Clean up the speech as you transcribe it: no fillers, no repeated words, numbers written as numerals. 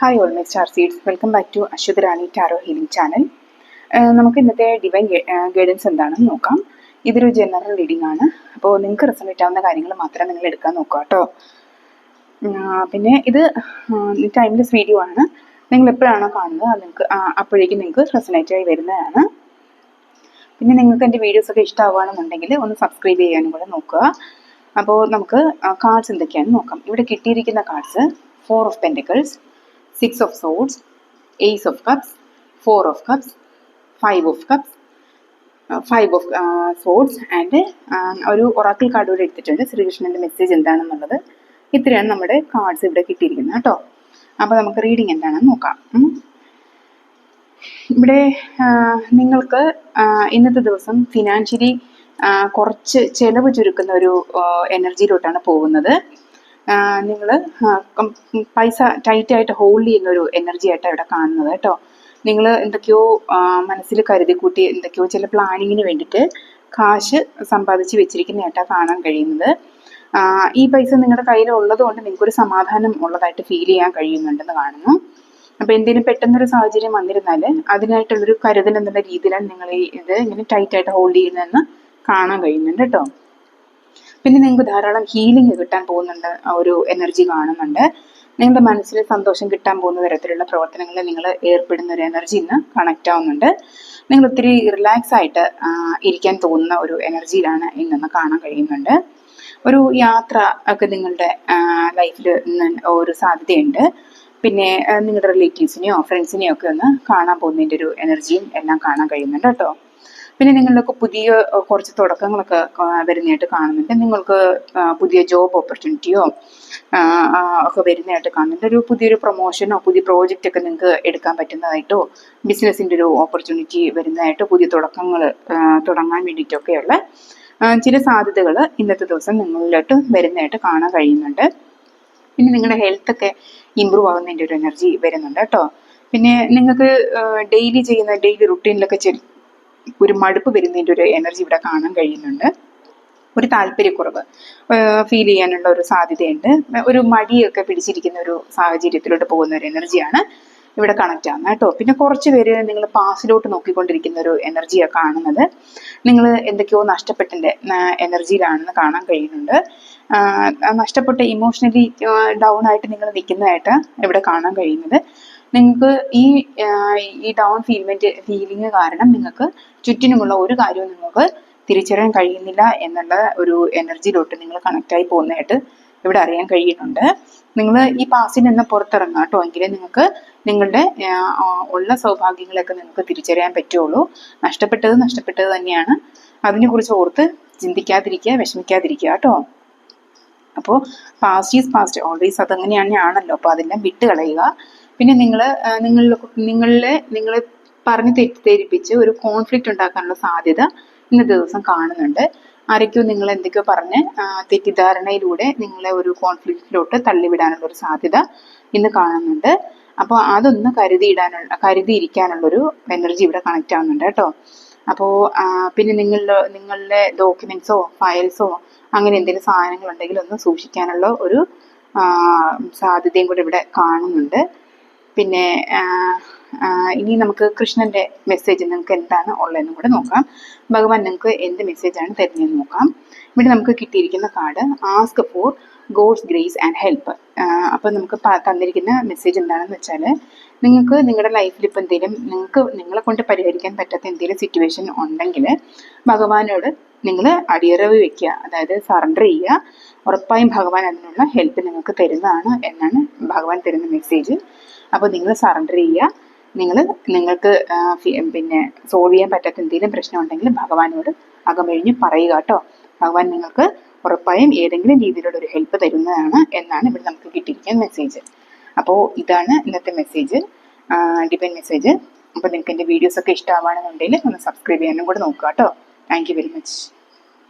Hi all my star seeds, welcome back to Ashwatharani tarot healing channel. നമുക്ക് ഇന്നത്തെ divine guidance എന്താണെന്ന് നോക്കാം. ഇതൊരു ജനറൽ റീഡിംഗ് ആണ്. അപ്പോൾ നിങ്ങൾക്ക് റെസണേറ്റ് ആവുന്ന കാര്യങ്ങൾ മാത്രമേ നിങ്ങൾ എടുക്കാൻ നോക്കുക കേട്ടോ. പിന്നെ ഇത് ടൈംലെസ് വീഡിയോ ആണ്. നിങ്ങൾ എപ്പോഴാണോ കാണുന്നത് അത് നിങ്ങൾക്ക് അപ്പോഴേക്കും നിങ്ങൾക്ക് റെസണേറ്റ് ആയി വരുന്നതാണ്. പിന്നെ നിങ്ങൾക്ക് എൻ്റെ വീഡിയോസൊക്കെ ഇഷ്ടമാവുകയാണെന്നുണ്ടെങ്കിൽ ഒന്ന് സബ്സ്ക്രൈബ് ചെയ്യാനും കൂടെ നോക്കുക. അപ്പോൾ നമുക്ക് കാർഡ്സ് എന്തൊക്കെയാണെന്ന് നോക്കാം. ഇവിടെ കിട്ടിയിരിക്കുന്ന cards 4 of Pentacles, 6 of Swords, Ace of Cups, 4 of Cups, 5 of Cups, 5 of Swords and ഒരു ഒറാക്കിൾ കാർഡ് കൂടെ എടുത്തിട്ടുണ്ട്. ശ്രീകൃഷ്ണൻ്റെ മെസ്സേജ് എന്താണെന്നുള്ളത്. ഇത്രയാണ് നമ്മുടെ കാർഡ്സ് ഇവിടെ കിട്ടിയിരിക്കുന്നത് കേട്ടോ. അപ്പോൾ നമുക്ക് റീഡിങ് എന്താണെന്ന് നോക്കാം. ഇവിടെ നിങ്ങൾക്ക് ഇന്നത്തെ ദിവസം ഫിനാൻഷ്യലി കുറച്ച് ചിലവ് ചുരുക്കുന്ന ഒരു എനർജിയിലോട്ടാണ് പോകുന്നത്. നിങ്ങൾ പൈസ ടൈറ്റായിട്ട് ഹോൾഡ് ചെയ്യുന്ന ഒരു എനർജി ആയിട്ടാണ് ഇവിടെ കാണുന്നത് കേട്ടോ. നിങ്ങൾ എന്തൊക്കെയോ മനസ്സിൽ കരുതി കൂട്ടി എന്തൊക്കെയോ ചില പ്ലാനിങ്ങിന് വേണ്ടിയിട്ട് കാശ് സമ്പാദിച്ച് വെച്ചിരിക്കുന്നതായിട്ടാണ് കാണാൻ കഴിയുന്നത്. ഈ പൈസ നിങ്ങളുടെ കയ്യിലുള്ളത് കൊണ്ട് നിങ്ങൾക്കൊരു സമാധാനം ഉള്ളതായിട്ട് ഫീൽ ചെയ്യാൻ കഴിയുന്നുണ്ടെന്ന് കാണുന്നു. അപ്പോൾ എന്തെങ്കിലും പെട്ടെന്നൊരു സാഹചര്യം വന്നിരുന്നാൽ അതിനായിട്ടുള്ളൊരു കരുതൽ എന്നുള്ള രീതിയിലാണ് നിങ്ങൾ ഇത് ഇങ്ങനെ ടൈറ്റായിട്ട് ഹോൾഡ് ചെയ്യുന്നതെന്ന് കാണാൻ കഴിയുന്നുണ്ട് കേട്ടോ. പിന്നെ നിങ്ങൾക്ക് ധാരാളം ഹീലിംഗ് കിട്ടാൻ പോകുന്നുണ്ട്, ഒരു എനർജി കാണുന്നുണ്ട്. നിങ്ങളുടെ മനസ്സിൽ സന്തോഷം കിട്ടാൻ പോകുന്ന തരത്തിലുള്ള പ്രവർത്തനങ്ങളിൽ നിങ്ങൾ ഏർപ്പെടുന്ന ഒരു എനർജി ഇന്ന് കണക്റ്റ് ആവുന്നുണ്ട്. നിങ്ങൾ ഒത്തിരി റിലാക്സ് ആയിട്ട് ഇരിക്കാൻ തോന്നുന്ന ഒരു എനർജിയിലാണ് ഇന്നെന്ന് കാണാൻ കഴിയുന്നുണ്ട്. ഒരു യാത്ര ഒക്കെ നിങ്ങളുടെ ലൈഫിൽ ഇന്ന് ഒരു സാധ്യതയുണ്ട്. പിന്നെ നിങ്ങളുടെ റിലേറ്റീവ്സിനെയോ ഫ്രണ്ട്സിനെയോ ഒക്കെ ഒന്ന് കാണാൻ പോകുന്നതിൻ്റെ ഒരു എനർജിയും എല്ലാം കാണാൻ കഴിയുന്നുണ്ട് കേട്ടോ. പിന്നെ നിങ്ങളിലൊക്കെ പുതിയ കുറച്ച് തുടക്കങ്ങളൊക്കെ വരുന്നതായിട്ട് കാണുന്നുണ്ട്. നിങ്ങൾക്ക് പുതിയ ജോബ് ഓപ്പർച്യൂണിറ്റിയോ ഒക്കെ വരുന്നതായിട്ട് കാണുന്നുണ്ട്. ഒരു പുതിയൊരു പ്രൊമോഷനോ പുതിയ പ്രോജക്റ്റ് ഒക്കെ നിങ്ങൾക്ക് എടുക്കാൻ പറ്റുന്നതായിട്ടോ ബിസിനസ്സിൻ്റെ ഒരു ഓപ്പർച്യൂണിറ്റി വരുന്നതായിട്ടോ പുതിയ തുടക്കങ്ങൾ തുടങ്ങാൻ വേണ്ടിയിട്ടൊക്കെയുള്ള ചില സാധ്യതകൾ ഇന്നത്തെ ദിവസം നിങ്ങളിലോട്ട് വരുന്നതായിട്ട് കാണാൻ കഴിയുന്നുണ്ട്. പിന്നെ നിങ്ങളുടെ ഹെൽത്തൊക്കെ ഇമ്പ്രൂവ് ആകുന്നതിൻ്റെ ഒരു എനർജി വരുന്നുണ്ട് കേട്ടോ. പിന്നെ നിങ്ങൾക്ക് ഡെയിലി റുട്ടീനിലൊക്കെ ഒരു മടുപ്പ് വരുന്നതിൻ്റെ ഒരു എനർജി ഇവിടെ കാണാൻ കഴിയുന്നുണ്ട്. ഒരു താല്പര്യക്കുറവ് ഫീൽ ചെയ്യാനുള്ള ഒരു സാധ്യതയുണ്ട്. ഒരു മടിയൊക്കെ പിടിച്ചിരിക്കുന്ന ഒരു സാഹചര്യത്തിലോട്ട് പോകുന്ന ഒരു എനർജിയാണ് ഇവിടെ കണക്റ്റ് ആവുന്നത് കേട്ടോ. പിന്നെ കുറച്ച് പേര് നിങ്ങൾ പാസ്റ്റിലോട്ട് നോക്കിക്കൊണ്ടിരിക്കുന്ന ഒരു എനർജിയാണ് കാണുന്നത്. നിങ്ങൾ എന്തൊക്കെയോ നഷ്ടപ്പെട്ടതിൻ്റെ എനർജിയിലാണെന്ന് കാണാൻ കഴിയുന്നുണ്ട്. നഷ്ടപ്പെട്ട ഇമോഷണലി ഡൗൺ ആയിട്ട് നിങ്ങൾ നിൽക്കുന്നതായിട്ട് ഇവിടെ കാണാൻ കഴിയുന്നത്. നിങ്ങൾക്ക് ഈ ഡൗൺ ഫീലിംഗ് കാരണം നിങ്ങൾക്ക് ചുറ്റിനുമുള്ള ഒരു കാര്യവും നിങ്ങൾക്ക് തിരിച്ചറിയാൻ കഴിയുന്നില്ല എന്നുള്ള ഒരു എനർജിയിലോട്ട് നിങ്ങൾ കണക്റ്റായി പോകുന്നതായിട്ട് ഇവിടെ അറിയാൻ കഴിയുന്നുണ്ട്. നിങ്ങൾ ഈ പാസിൽ നിന്ന് പുറത്തിറങ്ങുക കേട്ടോ, എങ്കിലേ നിങ്ങൾക്ക് നിങ്ങളുടെ ഉള്ള സൗഭാഗ്യങ്ങളൊക്കെ നിങ്ങൾക്ക് തിരിച്ചറിയാൻ പറ്റുള്ളൂ. നഷ്ടപ്പെട്ടത് തന്നെയാണ്. അതിനെക്കുറിച്ച് ഓർത്ത് ചിന്തിക്കാതിരിക്കുക, വിഷമിക്കാതിരിക്കുക കേട്ടോ. അപ്പോൾ പാസ്റ്റ് ഈസ് പാസ്റ്റ്, ഓൾവേസ് അതങ്ങനെ തന്നെയാണല്ലോ. അപ്പോൾ അതെല്ലാം വിട്ട് കളയുക. പിന്നെ നിങ്ങളെ പറഞ്ഞ് തെറ്റിദ്ധരിപ്പിച്ച് ഒരു കോൺഫ്ലിക്റ്റ് ഉണ്ടാക്കാനുള്ള സാധ്യത ഇന്നത്തെ ദിവസം കാണുന്നുണ്ട്. ആരൊക്കെയോ നിങ്ങൾ എന്തൊക്കെയോ പറഞ്ഞ് തെറ്റിദ്ധാരണയിലൂടെ നിങ്ങളെ ഒരു കോൺഫ്ലിക്റ്റിലോട്ട് തള്ളിവിടാനുള്ള ഒരു സാധ്യത ഇന്ന് കാണുന്നുണ്ട്. അപ്പോൾ അതൊന്ന് കരുതിയിരിക്കാനുള്ളൊരു എനർജി ഇവിടെ കണക്റ്റ് ആവുന്നുണ്ട് കേട്ടോ. അപ്പോൾ പിന്നെ നിങ്ങളുടെ ഡോക്യുമെന്റ്സോ ഫയൽസോ അങ്ങനെ എന്തെങ്കിലും സാധനങ്ങൾ ഉണ്ടെങ്കിൽ ഒന്ന് സൂക്ഷിക്കാനുള്ള ഒരു സാധ്യതയും കൂടെ ഇവിടെ കാണുന്നുണ്ട്. പിന്നെ ഇനി നമുക്ക് കൃഷ്ണന്റെ മെസ്സേജ് നിങ്ങൾക്ക് എന്താണ് ഉള്ളതെന്നും കൂടെ നോക്കാം. ഭഗവാൻ നിങ്ങൾക്ക് എന്ത് മെസ്സേജാണ് തരുന്നതെന്ന് നോക്കാം. ഇവിടെ നമുക്ക് കിട്ടിയിരിക്കുന്ന card ask for God's grace and help. അപ്പോൾ നമുക്ക് തന്നിരിക്കുന്ന മെസ്സേജ് എന്താണെന്ന് വെച്ചാൽ, നിങ്ങൾക്ക് നിങ്ങളുടെ ലൈഫിൽ ഇപ്പോൾ നിങ്ങളെ കൊണ്ട് പരിഹരിക്കാൻ പറ്റാത്ത എന്തെങ്കിലും സിറ്റുവേഷൻ ഉണ്ടെങ്കിൽ ഭഗവാനോട് നിങ്ങൾ അടിയറവ് വെക്കുക, അതായത് സറണ്ടർ ചെയ്യുക. ഉറപ്പായും ഭഗവാൻ അതിനുള്ള ഹെൽപ്പ് നിങ്ങൾക്ക് തരുന്നതാണ് എന്നാണ് ഭഗവാൻ തരുന്ന മെസ്സേജ്. അപ്പോൾ നിങ്ങൾ സറണ്ടർ ചെയ്യുക. നിങ്ങൾക്ക് പിന്നെ സോൾവ് ചെയ്യാൻ പറ്റാത്ത എന്തെങ്കിലും പ്രശ്നം ഉണ്ടെങ്കിൽ ഭഗവാനോട് അകമഴിഞ്ഞ് പറയുക കേട്ടോ. ഭഗവാൻ നിങ്ങൾക്ക് ഉറപ്പായും ഏതെങ്കിലും രീതിയിലുള്ള ഒരു ഹെൽപ്പ് തരുന്നതാണ് എന്നാണ് ഇവിടെ നമുക്ക് കിട്ടിയിരിക്കുന്ന മെസ്സേജ്. അപ്പോൾ ഇതാണ് ഇന്നത്തെ മെസ്സേജ്, ഡിവൈൻ മെസ്സേജ്. അപ്പോൾ നിങ്ങൾക്ക് എൻ്റെ വീഡിയോസൊക്കെ ഇഷ്ടമാവുകയാണെന്നുണ്ടെങ്കിൽ ഒന്ന് സബ്സ്ക്രൈബ് ചെയ്യാനും കൂടെ നോക്കുക കേട്ടോ. Thank you very much.